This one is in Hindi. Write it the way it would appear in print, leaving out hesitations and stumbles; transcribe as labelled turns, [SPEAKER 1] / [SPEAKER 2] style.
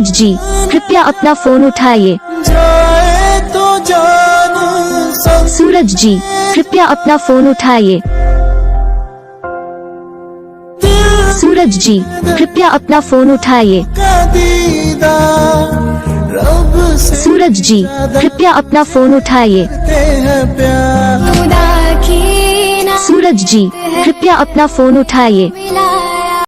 [SPEAKER 1] सूरज जी कृपया अपना फोन उठाइए। सूरज जी कृपया अपना फोन उठाइए। सूरज जी कृपया अपना फोन उठाइए। सूरज जी कृपया अपना फोन उठाइए। सूरज जी कृपया अपना फोन उठाइए।